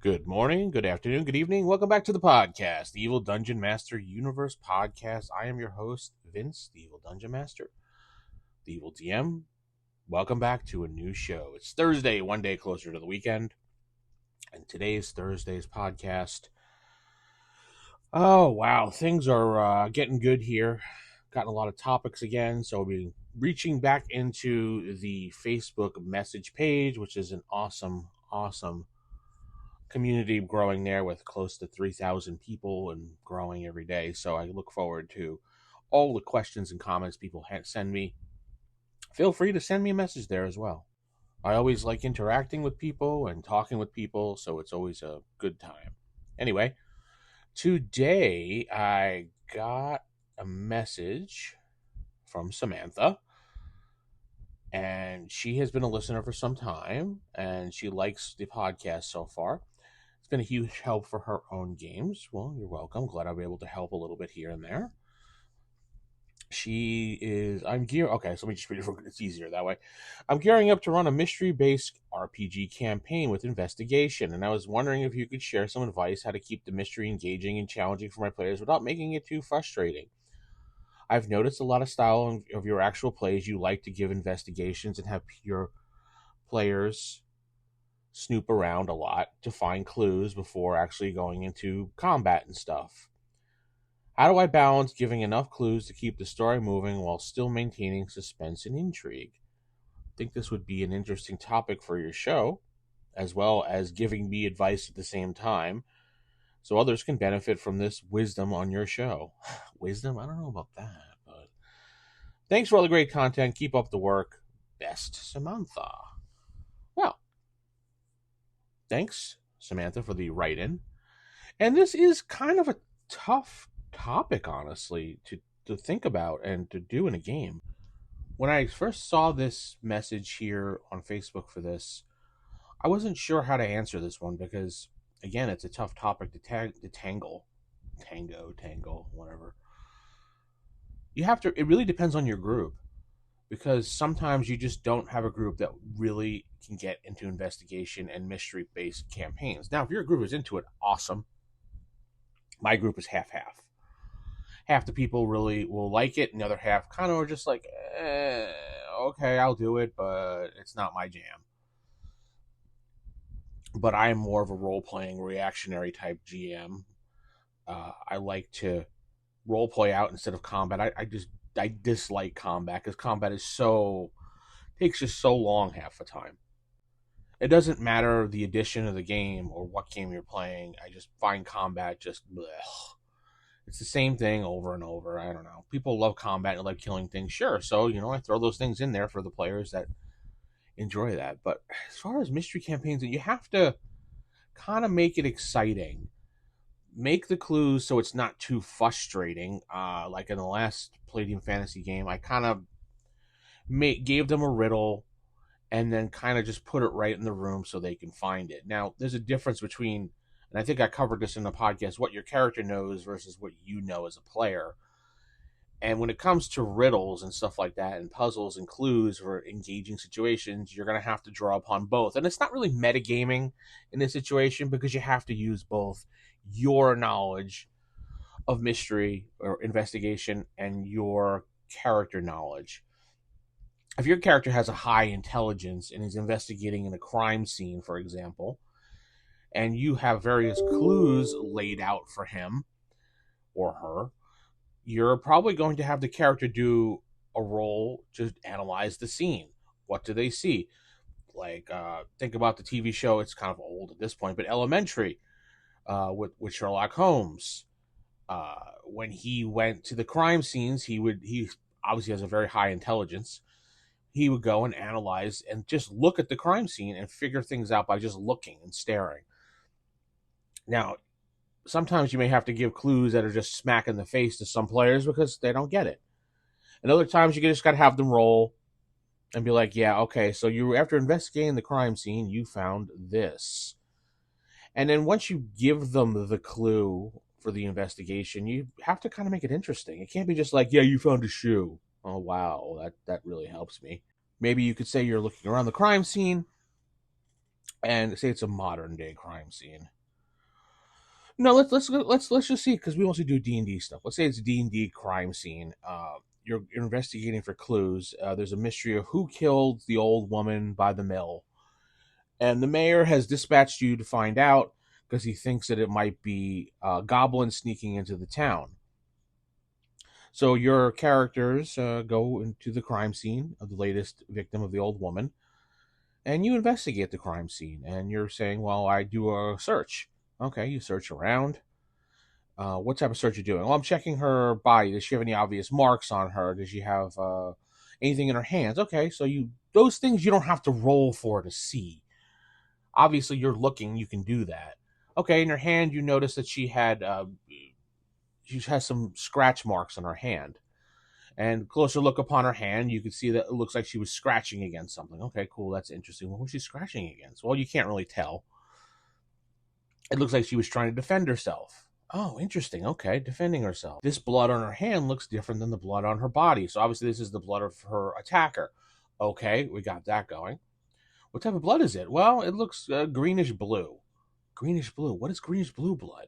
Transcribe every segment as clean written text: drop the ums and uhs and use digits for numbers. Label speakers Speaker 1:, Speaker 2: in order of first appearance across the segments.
Speaker 1: Good morning, good afternoon, good evening. Welcome back to the podcast, the Evil Dungeon Master Universe Podcast. I am your host, Vince, the Evil Dungeon Master, the Evil DM. Welcome back to a new show. It's Thursday, one day closer to the weekend. And today's Thursday's podcast. Oh, wow. Things are getting good here. Gotten a lot of topics again. So we'll be reaching back into the Facebook message page, which is an awesome community growing there with close to 3,000 people and growing every day. So I look forward to all the questions and comments people send me. Feel free to send me a message there as well. I always like interacting with people and talking with people, so it's always a good time. Anyway, today I got a message from Samantha, and she has been a listener for some time, and she likes the podcast so far. It's been a huge help for her own games. Well, you're welcome. Glad I'll be able to help a little bit here and there. Okay, so let me just read it. It's easier that way. I'm gearing up to run a mystery-based RPG campaign with investigation, and I was wondering if you could share some advice how to keep the mystery engaging and challenging for my players without making it too frustrating. I've noticed a lot of style of your actual plays. You like to give investigations and have your players snoop around a lot to find clues before actually going into combat and stuff. How do I balance giving enough clues to keep the story moving while still maintaining suspense and intrigue? I think this would be an interesting topic for your show, as well as giving me advice at the same time, so others can benefit from this wisdom on your show. Wisdom? I don't know about that, but thanks for all the great content. Keep up the work. Best, Samantha. Well, thanks, Samantha, for the write-in. And this is kind of a tough topic, honestly, to think about and to do in a game. When I first saw this message here on Facebook for this, I wasn't sure how to answer this one because, again, it's a tough topic to tangle, whatever. It really depends on your group, because sometimes you just don't have a group that really can get into investigation and mystery-based campaigns. Now, if your group is into it, awesome. My group is half-half. Half the people really will like it, and the other half kind of are just like, okay, I'll do it, but it's not my jam. But I'm more of a role-playing, reactionary type GM. I like to role-play out instead of combat. I dislike combat because combat takes just so long half the time. It doesn't matter the edition of the game or what game you're playing. I just find combat just blech. It's the same thing over and over. I don't know. People love combat and like killing things. Sure. So, I throw those things in there for the players that enjoy that. But as far as mystery campaigns, you have to kind of make it exciting. Make the clues so it's not too frustrating. Like in the last Palladium Fantasy game, I kind of gave them a riddle and then kind of just put it right in the room so they can find it. Now, there's a difference between, and I think I covered this in the podcast, what your character knows versus what you know as a player. And when it comes to riddles and stuff like that, and puzzles and clues for engaging situations, you're going to have to draw upon both. And it's not really metagaming in this situation because you have to use both your knowledge of mystery or investigation and your character knowledge. If your character has a high intelligence and is investigating in a crime scene, for example, and you have various clues laid out for him or her, you're probably going to have the character do a roll to analyze the scene. What do they see? Like, think about the TV show. It's kind of old at this point, but Elementary with Sherlock Holmes. When he went to the crime scenes, he obviously has a very high intelligence. He would go and analyze and just look at the crime scene and figure things out by just looking and staring. Now, sometimes you may have to give clues that are just smack in the face to some players because they don't get it. And other times you just got to have them roll and be like, yeah, okay, so after investigating the crime scene, you found this. And then once you give them the clue for the investigation, you have to kind of make it interesting. It can't be just like, yeah, you found a shoe. Oh, wow, that really helps me. Maybe you could say you're looking around the crime scene and say it's a modern day crime scene. No, let's just see, because we mostly do D&D stuff. Let's say it's a D&D crime scene. You're investigating for clues. There's a mystery of who killed the old woman by the mill, and the mayor has dispatched you to find out because he thinks that it might be goblins sneaking into the town. So your characters go into the crime scene of the latest victim of the old woman, and you investigate the crime scene. And you're saying, "Well, I do a search." Okay, you search around. What type of search are you doing? Well, I'm checking her body. Does she have any obvious marks on her? Does she have anything in her hands? Okay, so those things you don't have to roll for to see. Obviously, you're looking. You can do that. Okay, in her hand, you notice that she has some scratch marks on her hand. And closer look upon her hand, you can see that it looks like she was scratching against something. Okay, cool. That's interesting. What was she scratching against? Well, you can't really tell. It looks like she was trying to defend herself. Oh, interesting. Okay, defending herself. This blood on her hand looks different than the blood on her body. So obviously this is the blood of her attacker. Okay, we got that going. What type of blood is it? Well, it looks greenish blue. Greenish blue. What is greenish blue blood?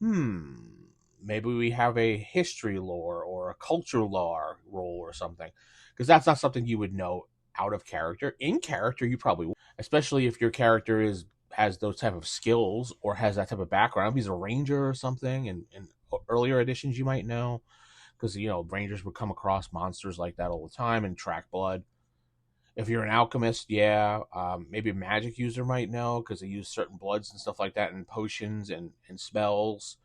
Speaker 1: Maybe we have a history lore or a culture lore role or something. Because that's not something you would know out of character. In character, you probably would. Especially if your character has those type of skills or has that type of background. If he's a ranger or something, and in earlier editions you might know, because rangers would come across monsters like that all the time and track blood. If you're an alchemist, yeah, maybe a magic user might know, because they use certain bloods and stuff like that in potions and spells.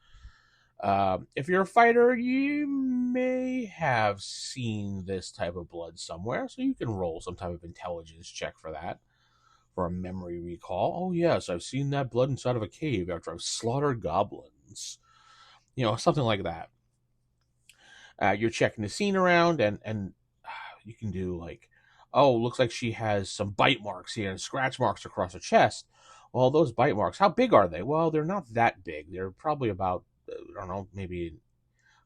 Speaker 1: If you're a fighter, you may have seen this type of blood somewhere, so you can roll some type of intelligence check for that. For a memory recall. Oh, yes, I've seen that blood inside of a cave after I've slaughtered goblins. Something like that. You're checking the scene around, and you can do like, oh, looks like she has some bite marks here and scratch marks across her chest. Well, those bite marks, how big are they? Well, they're not that big. They're probably about, I don't know, maybe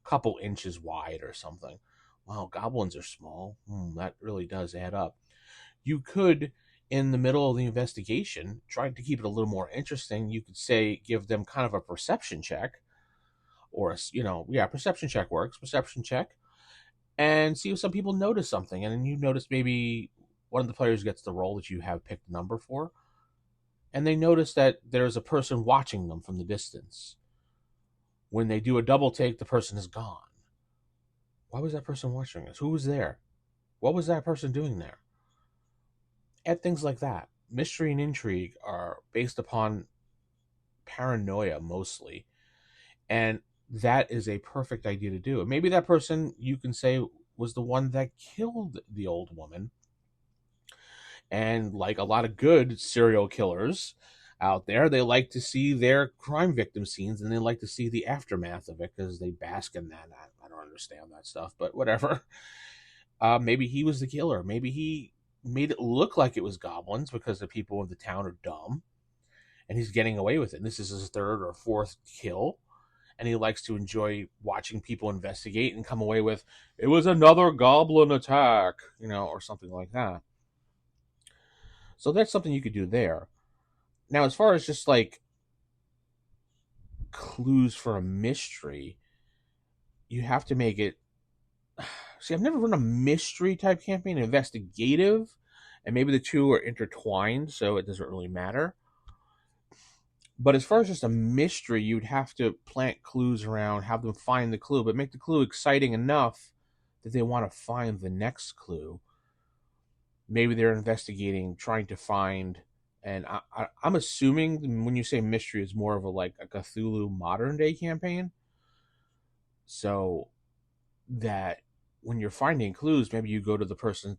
Speaker 1: a couple inches wide or something. Wow, goblins are small. That really does add up. You could, in the middle of the investigation, try to keep it a little more interesting. You could say, give them kind of a perception check, or perception check works. Perception check, and see if some people notice something, and then you notice maybe one of the players gets the role that you have picked a number for, and they notice that there's a person watching them from the distance. When they do a double take, the person is gone. Why was that person watching us? Who was there? What was that person doing there? Add things like that. Mystery and intrigue are based upon paranoia mostly, and that is a perfect idea to do. Maybe that person, you can say, was the one that killed the old woman, and like a lot of good serial killers out there, they like to see their crime victim scenes, and they like to see the aftermath of it because they bask in that. I don't understand that stuff, but whatever. Maybe he was the killer. Maybe he made it look like it was goblins because the people of the town are dumb, and he's getting away with it. And this is his third or fourth kill, and he likes to enjoy watching people investigate and come away with, it was another goblin attack, or something like that. So that's something you could do there. Now, as far as just like clues for a mystery, you have to make it. See, I've never run a mystery type campaign, investigative, and maybe the two are intertwined, so it doesn't really matter. But as far as just a mystery, you'd have to plant clues around, have them find the clue, but make the clue exciting enough that they want to find the next clue. Maybe they're investigating, trying to find, and I'm assuming when you say mystery, it's more of a Cthulhu modern day campaign. So that when you're finding clues, maybe you go to the person.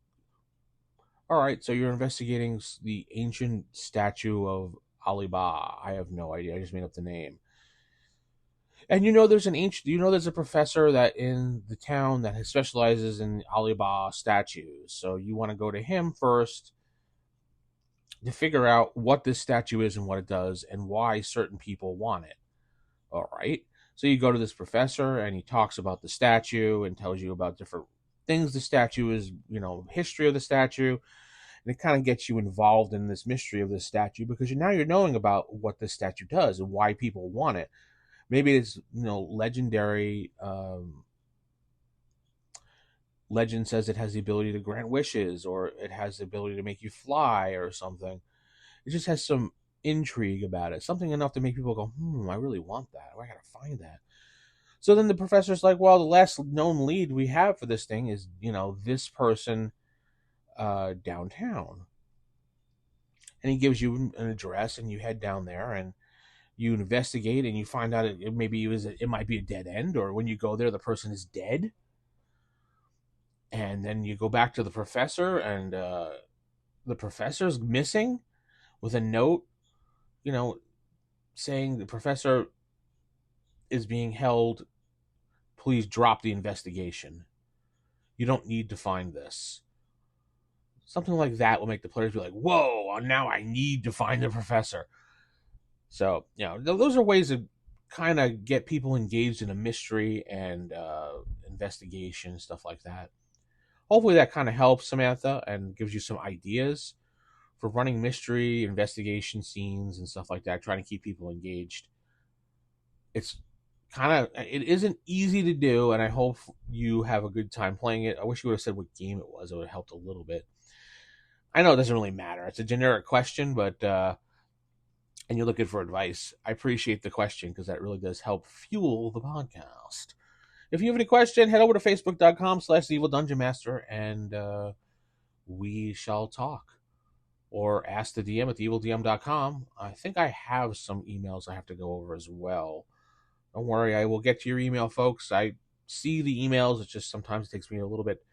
Speaker 1: All right, so you're investigating the ancient statue of Alibaba. I have no idea. I just made up the name. And there's there's a professor that in the town that specializes in Alibaba statues. So you want to go to him first to figure out what this statue is and what it does and why certain people want it. All right. So you go to this professor and he talks about the statue and tells you about different things the statue is, history of the statue. And it kind of gets you involved in this mystery of this statue because now you're knowing about what this statue does and why people want it. Maybe it's legendary. Legend says it has the ability to grant wishes, or it has the ability to make you fly, or something. It just has some intrigue about it, something enough to make people go, I really want that. I gotta find that. So then the professor's like, well, the last known lead we have for this thing is, this person downtown. And he gives you an address, and you head down there, and you investigate, and you find out it might be a dead end, or when you go there, the person is dead. And then you go back to the professor, and the professor's missing with a note, saying the professor is being held. Please drop the investigation. You don't need to find this. Something like that will make the players be like, whoa, now I need to find the professor. So, those are ways to kind of get people engaged in a mystery and investigation, stuff like that. Hopefully that kind of helps, Samantha, and gives you some ideas for running mystery, investigation scenes, and stuff like that, trying to keep people engaged. It isn't easy to do, and I hope you have a good time playing it. I wish you would have said what game it was. It would have helped a little bit. I know it doesn't really matter. It's a generic question, but and you're looking for advice. I appreciate the question because that really does help fuel the podcast. If you have any question, head over to facebook.com/theevildungeonmaster and we shall talk. Or ask the DM at theevildm.com. I think I have some emails I have to go over as well. Don't worry, I will get to your email, folks. I see the emails. It's just sometimes it takes me a little bit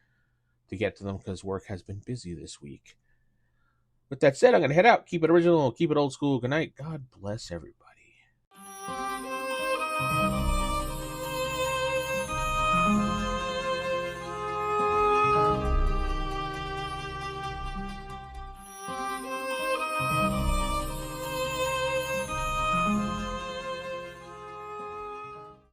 Speaker 1: to get to them because work has been busy this week. With that said, I'm going to head out. Keep it original. Keep it old school. Good night. God bless everybody.